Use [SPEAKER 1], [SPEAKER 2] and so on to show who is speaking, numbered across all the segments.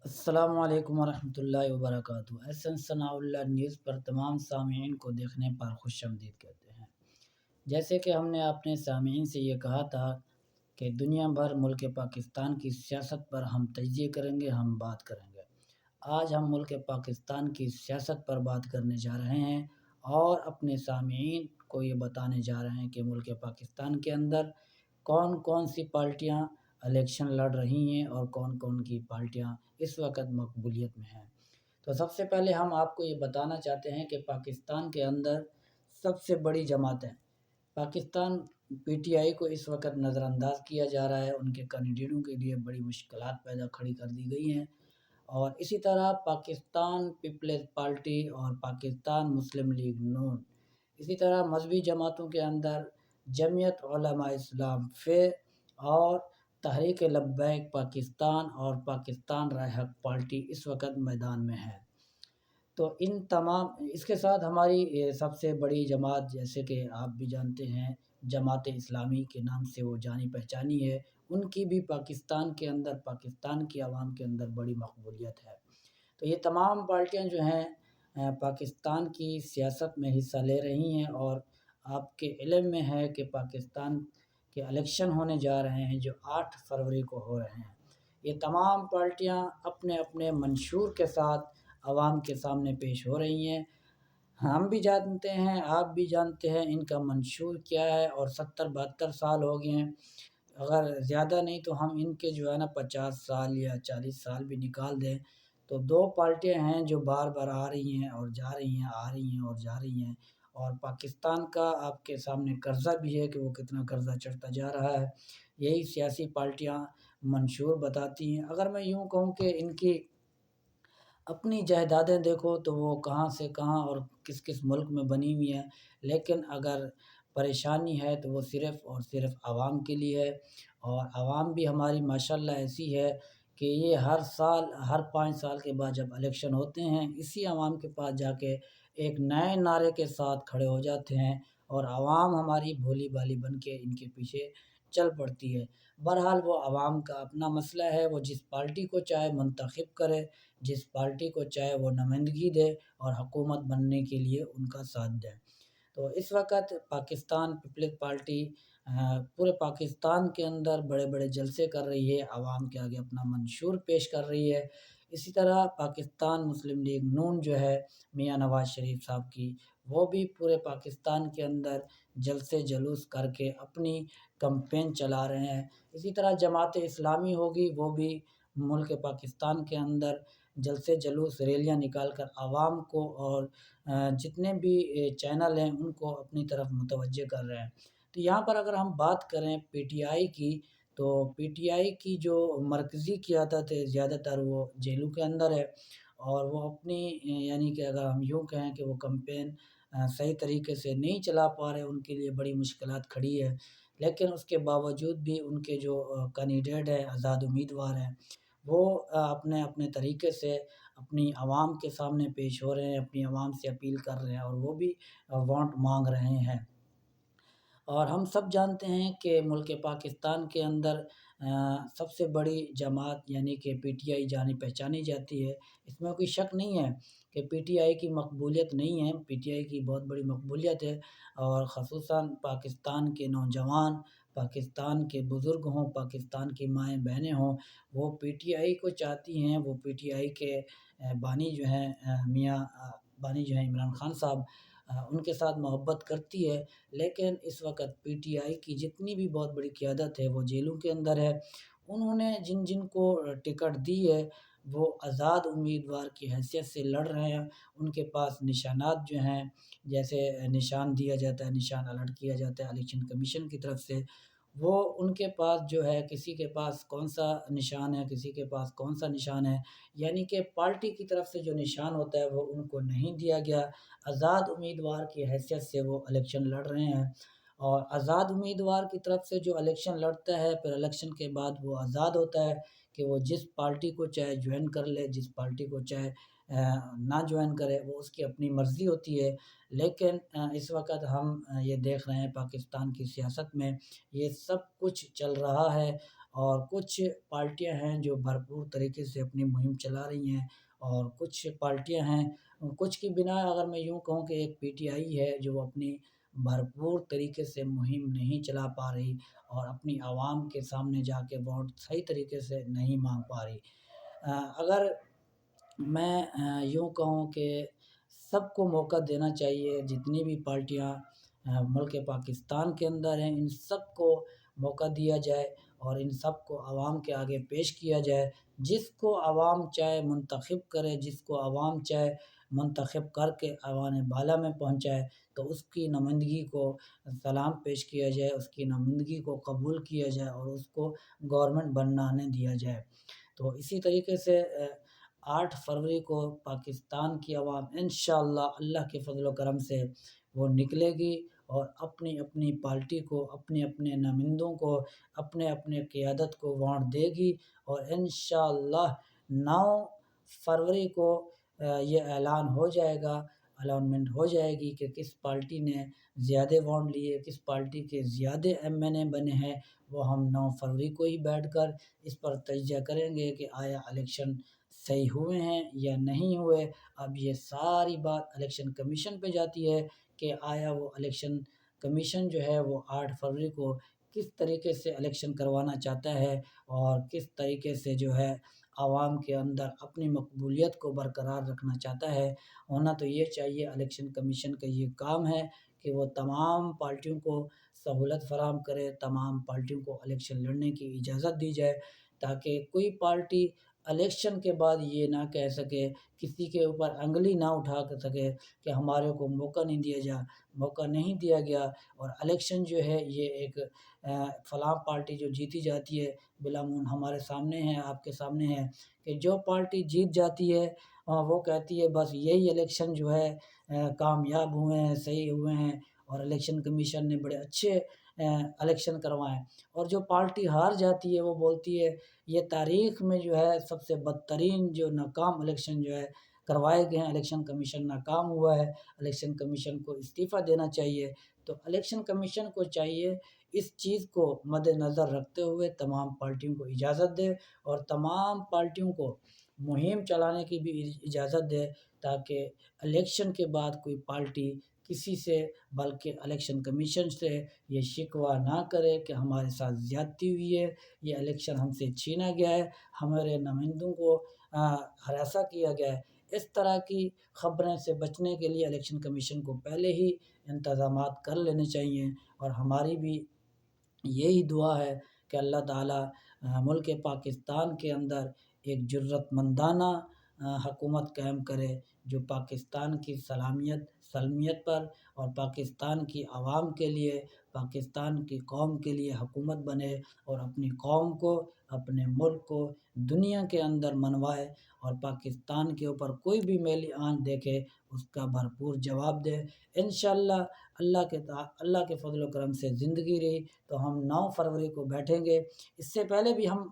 [SPEAKER 1] السلام علیکم ورحمۃ اللہ وبرکاتہ۔ SN ثناء اللہ نیوز پر تمام سامعین کو دیکھنے پر خوش آمدید کہتے ہیں۔ جیسے کہ ہم نے اپنے سامعین سے یہ کہا تھا کہ دنیا بھر ملک پاکستان کی سیاست پر ہم تجزیہ کریں گے، ہم بات کریں گے۔ آج ہم ملک پاکستان کی سیاست پر بات کرنے جا رہے ہیں اور اپنے سامعین کو یہ بتانے جا رہے ہیں کہ ملک پاکستان کے اندر کون کون سی پارٹیاں الیکشن لڑ رہی ہیں اور کون کون کی پارٹیاں اس وقت مقبولیت میں ہیں۔ تو سب سے پہلے ہم آپ کو یہ بتانا چاہتے ہیں کہ پاکستان کے اندر سب سے بڑی جماعتیں پاکستان PTI کو اس وقت نظر انداز کیا جا رہا ہے، ان کے کینڈیڈیٹوں کے لیے بڑی مشکلات پیدا کھڑی کر دی گئی ہیں۔ اور اسی طرح پاکستان پیپلز پارٹی اور پاکستان مسلم لیگ نون، اسی طرح مذہبی جماعتوں کے اندر جمعیت علماء اسلام اور تحریک لبیک پاکستان اور پاکستان رائے حق پارٹی اس وقت میدان میں ہے۔ تو ان تمام اس کے ساتھ ہماری سب سے بڑی جماعت، جیسے کہ آپ بھی جانتے ہیں، جماعت اسلامی کے نام سے وہ جانی پہچانی ہے، ان کی بھی پاکستان کے اندر، پاکستان کی عوام کے اندر بڑی مقبولیت ہے۔ تو یہ تمام پارٹیاں جو ہیں پاکستان کی سیاست میں حصہ لے رہی ہیں، اور آپ کے علم میں ہے کہ پاکستان کے الیکشن ہونے جا رہے ہیں جو 8 فروری کو ہو رہے ہیں۔ یہ تمام پارٹیاں اپنے اپنے منشور کے ساتھ عوام کے سامنے پیش ہو رہی ہیں۔ ہم بھی جانتے ہیں، آپ بھی جانتے ہیں ان کا منشور کیا ہے، اور 70-72 سال ہو گئے ہیں۔ اگر زیادہ نہیں تو ہم ان کے جو ہے نا 50 سال یا 40 سال بھی نکال دیں تو 2 پارٹیاں ہیں جو بار بار آ رہی ہیں اور جا رہی ہیں، آ رہی ہیں اور جا رہی ہیں۔ اور پاکستان کا آپ کے سامنے قرضہ بھی ہے کہ وہ کتنا قرضہ چڑھتا جا رہا ہے، یہی سیاسی پارٹیاں منشور بتاتی ہیں۔ اگر میں یوں کہوں کہ ان کی اپنی جائیدادیں دیکھو تو وہ کہاں سے کہاں اور کس کس ملک میں بنی ہوئی ہیں، لیکن اگر پریشانی ہے تو وہ صرف اور صرف عوام کے لیے ہے۔ اور عوام بھی ہماری ماشاءاللہ ایسی ہے کہ یہ ہر سال، ہر 5 سال کے بعد جب الیکشن ہوتے ہیں، اسی عوام کے پاس جا کے ایک نئے نعرے کے ساتھ کھڑے ہو جاتے ہیں، اور عوام ہماری بھولی بھالی بن کے ان کے پیچھے چل پڑتی ہے۔ بہرحال وہ عوام کا اپنا مسئلہ ہے، وہ جس پارٹی کو چاہے منتخب کرے، جس پارٹی کو چاہے وہ نمائندگی دے اور حکومت بننے کے لیے ان کا ساتھ دے۔ تو اس وقت پاکستان پیپلز پارٹی پورے پاکستان کے اندر بڑے بڑے جلسے کر رہی ہے، عوام کے آگے اپنا منشور پیش کر رہی ہے۔ اسی طرح پاکستان مسلم لیگ نون جو ہے میاں نواز شریف صاحب کی، وہ بھی پورے پاکستان کے اندر جلسے جلوس کر کے اپنی کمپین چلا رہے ہیں۔ اسی طرح جماعت اسلامی ہوگی، وہ بھی ملک پاکستان کے اندر جلسے جلوس ریلیاں نکال کر عوام کو اور جتنے بھی چینل ہیں ان کو اپنی طرف متوجہ کر رہے ہیں۔ تو یہاں پر اگر ہم بات کریں PTI کی، تو PTI کی جو مرکزی قیادت ہے زیادہ تر وہ جیلوں کے اندر ہے، اور وہ اپنی یعنی کہ اگر ہم یوں کہیں کہ وہ کمپین صحیح طریقے سے نہیں چلا پا رہے، ان کے لیے بڑی مشکلات کھڑی ہے۔ لیکن اس کے باوجود بھی ان کے جو کینڈیڈیٹ ہیں، آزاد امیدوار ہیں، وہ اپنے اپنے طریقے سے اپنی عوام کے سامنے پیش ہو رہے ہیں، اپنی عوام سے اپیل کر رہے ہیں، اور وہ بھی ووٹ مانگ رہے ہیں۔ اور ہم سب جانتے ہیں کہ ملک پاکستان کے اندر سب سے بڑی جماعت یعنی کہ PTI جانی پہچانی جاتی ہے۔ اس میں کوئی شک نہیں ہے کہ PTI کی مقبولیت نہیں ہے، PTI کی بہت بڑی مقبولیت ہے، اور خصوصاً پاکستان کے نوجوان، پاکستان کے بزرگ ہوں، پاکستان کی مائیں بہنیں ہوں، وہ PTI کو چاہتی ہیں۔ وہ PTI کے بانی جو ہیں میاں بانی جو ہیں عمران خان صاحب، ان کے ساتھ محبت کرتی ہے۔ لیکن اس وقت PTI کی جتنی بھی بہت بڑی قیادت ہے وہ جیلوں کے اندر ہے۔ انہوں نے جن جن کو ٹکٹ دی ہے وہ آزاد امیدوار کی حیثیت سے لڑ رہے ہیں۔ ان کے پاس نشانات جو ہیں، جیسے نشان دیا جاتا ہے، نشان الرٹ کیا جاتا ہے الیکشن کمیشن کی طرف سے، وہ ان کے پاس جو ہے، کسی کے پاس کون سا نشان ہے، کسی کے پاس کون سا نشان ہے، یعنی کہ پارٹی کی طرف سے جو نشان ہوتا ہے وہ ان کو نہیں دیا گیا۔ آزاد امیدوار کی حیثیت سے وہ الیکشن لڑ رہے ہیں، اور آزاد امیدوار کی طرف سے جو الیکشن لڑتا ہے، پھر الیکشن کے بعد وہ آزاد ہوتا ہے کہ وہ جس پارٹی کو چاہے جوائن کر لے، جس پارٹی کو چاہے نہ جوائن کرے، وہ اس کی اپنی مرضی ہوتی ہے۔ لیکن اس وقت ہم یہ دیکھ رہے ہیں پاکستان کی سیاست میں یہ سب کچھ چل رہا ہے، اور کچھ پارٹیاں ہیں جو بھرپور طریقے سے اپنی مہم چلا رہی ہیں، اور کچھ پارٹیاں ہیں، کچھ کی بنا اگر میں یوں کہوں کہ ایک پی ٹی آئی ہے جو اپنی بھرپور طریقے سے مہم نہیں چلا پا رہی اور اپنی عوام کے سامنے جا کے ووٹ صحیح طریقے سے نہیں مانگ پا رہی۔ اگر میں یوں کہوں کہ سب کو موقع دینا چاہیے، جتنی بھی پارٹیاں ملک پاکستان کے اندر ہیں ان سب کو موقع دیا جائے اور ان سب کو عوام کے آگے پیش کیا جائے۔ جس کو عوام چاہے منتخب کرے، جس کو عوام چاہے منتخب کر کے ایوان بالا میں پہنچائے، تو اس کی نمائندگی کو سلام پیش کیا جائے، اس کی نمائندگی کو قبول کیا جائے اور اس کو گورنمنٹ بنانے دیا جائے۔ تو اسی طریقے سے 8 فروری کو پاکستان کی عوام انشاءاللہ اللہ کے فضل و کرم سے وہ نکلے گی اور اپنی اپنی پارٹی کو، اپنے اپنے نمائندوں کو، اپنے اپنے قیادت کو ووٹ دے گی، اور انشاءاللہ 9 فروری کو یہ اعلان ہو جائے گا، الاؤنمنٹ ہو جائے گی کہ کس پارٹی نے زیادہ ووٹ لیے، کس پارٹی کے زیادہ ایم این اے بنے ہیں۔ وہ ہم 9 فروری کو ہی بیٹھ کر اس پر تجزیہ کریں گے کہ آیا الیکشن صحیح ہوئے ہیں یا نہیں ہوئے۔ اب یہ ساری بات الیکشن کمیشن پہ جاتی ہے کہ آیا وہ الیکشن کمیشن جو ہے وہ 8 فروری کو کس طریقے سے الیکشن کروانا چاہتا ہے اور کس طریقے سے جو ہے عوام کے اندر اپنی مقبولیت کو برقرار رکھنا چاہتا ہے۔ ہونا تو یہ چاہیے، الیکشن کمیشن کا یہ کام ہے کہ وہ تمام پارٹیوں کو سہولت فراہم کرے، تمام پارٹیوں کو الیکشن لڑنے کی اجازت دی جائے، تاکہ کوئی پارٹی الیکشن کے بعد یہ نہ کہہ سکے، کسی کے اوپر انگلی نہ اٹھا سکے کہ ہمارے کو موقع نہیں دیا گیا، اور الیکشن جو ہے یہ ایک فلاں پارٹی جو جیتی جاتی ہے، بلامون ہمارے سامنے ہے، آپ کے سامنے ہے کہ جو پارٹی جیت جاتی ہے وہ کہتی ہے بس یہی الیکشن جو ہے کامیاب ہوئے ہیں، صحیح ہوئے ہیں، اور الیکشن کمیشن نے بڑے اچھے الیکشن کروائے۔ اور جو پارٹی ہار جاتی ہے وہ بولتی ہے یہ تاریخ میں جو ہے سب سے بدترین جو ناکام الیکشن جو ہے کروائے گئے ہیں، الیکشن کمیشن ناکام ہوا ہے، الیکشن کمیشن کو استعفیٰ دینا چاہیے۔ تو الیکشن کمیشن کو چاہیے اس چیز کو مد نظر رکھتے ہوئے تمام پارٹیوں کو اجازت دے، اور تمام پارٹیوں کو مہم چلانے کی بھی اجازت دے، تاکہ الیکشن کے بعد کوئی پارٹی کسی سے بلکہ الیکشن کمیشن سے یہ شکوہ نہ کرے کہ ہمارے ساتھ زیادتی ہوئی ہے، یہ الیکشن ہم سے چھینا گیا ہے، ہمارے نمائندوں کو ہراساں کیا گیا ہے۔ اس طرح کی خبریں سے بچنے کے لیے الیکشن کمیشن کو پہلے ہی انتظامات کر لینے چاہیے، اور ہماری بھی یہی دعا ہے کہ اللہ تعالیٰ ملک پاکستان کے اندر ایک جرأت مندانہ حکومت قائم کرے، جو پاکستان کی سلمیت پر اور پاکستان کی عوام کے لیے، پاکستان کی قوم کے لیے حکومت بنے، اور اپنی قوم کو، اپنے ملک کو دنیا کے اندر منوائے، اور پاکستان کے اوپر کوئی بھی میلی آنکھ دیکھے اس کا بھرپور جواب دے۔ انشاءاللہ اللہ کے فضل و کرم سے زندگی رہی تو ہم 9 فروری کو بیٹھیں گے۔ اس سے پہلے بھی ہم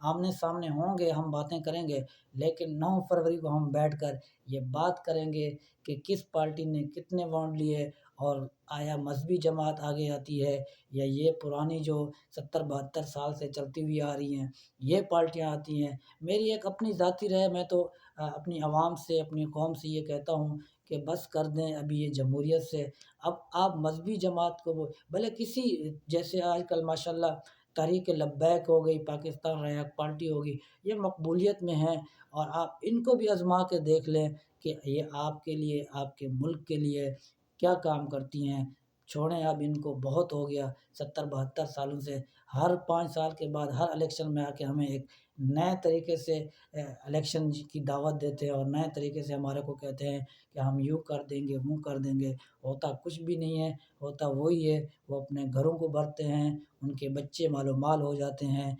[SPEAKER 1] آمنے سامنے ہوں گے، ہم باتیں کریں گے، لیکن 9 فروری کو ہم بیٹھ کر یہ بات کریں گے کہ کس پارٹی نے کتنے ووٹ لیے، اور آیا مذہبی جماعت آگے آتی ہے یا یہ پرانی جو 70-72 سال سے چلتی ہوئی آ رہی ہیں یہ پارٹیاں آتی ہیں۔ میری ایک اپنی ذاتی رائے، میں تو اپنی عوام سے، اپنی قوم سے یہ کہتا ہوں کہ بس کر دیں ابھی یہ جمہوریت سے، اب آپ مذہبی جماعت کو بھلے کسی، جیسے آج کل ماشاءاللہ تحریک لبیک ہو گئی، پاکستان رائے پارٹی ہوگی، یہ مقبولیت میں ہیں، اور آپ ان کو بھی آزما کے دیکھ لیں کہ یہ آپ کے لیے، آپ کے ملک کے لیے کیا کام کرتی ہیں۔ چھوڑیں اب ان کو، بہت ہو گیا، 70-72 سالوں سے ہر 5 سال کے بعد ہر الیکشن میں آ کے ہمیں ایک نئے طریقے سے الیکشن کی دعوت دیتے ہیں، اور نئے طریقے سے ہمارے کو کہتے ہیں کہ ہم یوں کر دیں گے، وہ کر دیں گے، ہوتا کچھ بھی نہیں ہے، ہوتا وہی ہے، وہ اپنے گھروں کو بھرتے ہیں، ان کے بچے مال و مال ہو جاتے ہیں،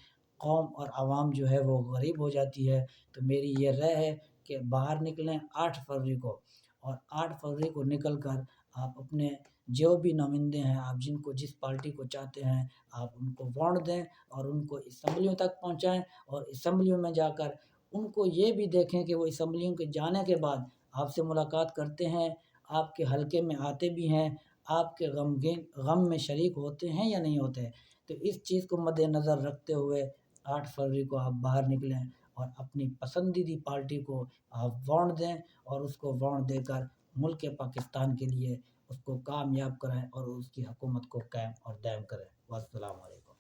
[SPEAKER 1] قوم اور عوام جو ہے وہ غریب ہو جاتی ہے۔ تو میری یہ رائے ہے کہ باہر نکلیں 8 فروری کو، اور 8 فروری کو نکل کر آپ اپنے جو بھی نمائندے ہیں، آپ جن کو جس پارٹی کو چاہتے ہیں آپ ان کو ووٹ دیں، اور ان کو اسمبلیوں تک پہنچائیں، اور اسمبلیوں میں جا کر ان کو یہ بھی دیکھیں کہ وہ اسمبلیوں کے جانے کے بعد آپ سے ملاقات کرتے ہیں، آپ کے حلقے میں آتے بھی ہیں، آپ کے غم میں شریک ہوتے ہیں یا نہیں ہوتے۔ تو تو اس چیز کو مد نظر رکھتے ہوئے 8 فروری کو آپ باہر نکلیں اور اپنی پسندیدہ پارٹی کو آپ ووٹ دیں، اور اس کو ووٹ دے کر ملک پاکستان کے لیے اس کو کامیاب کریں اور اس کی حکومت کو قائم اور دائم کریں۔ والسلام علیکم۔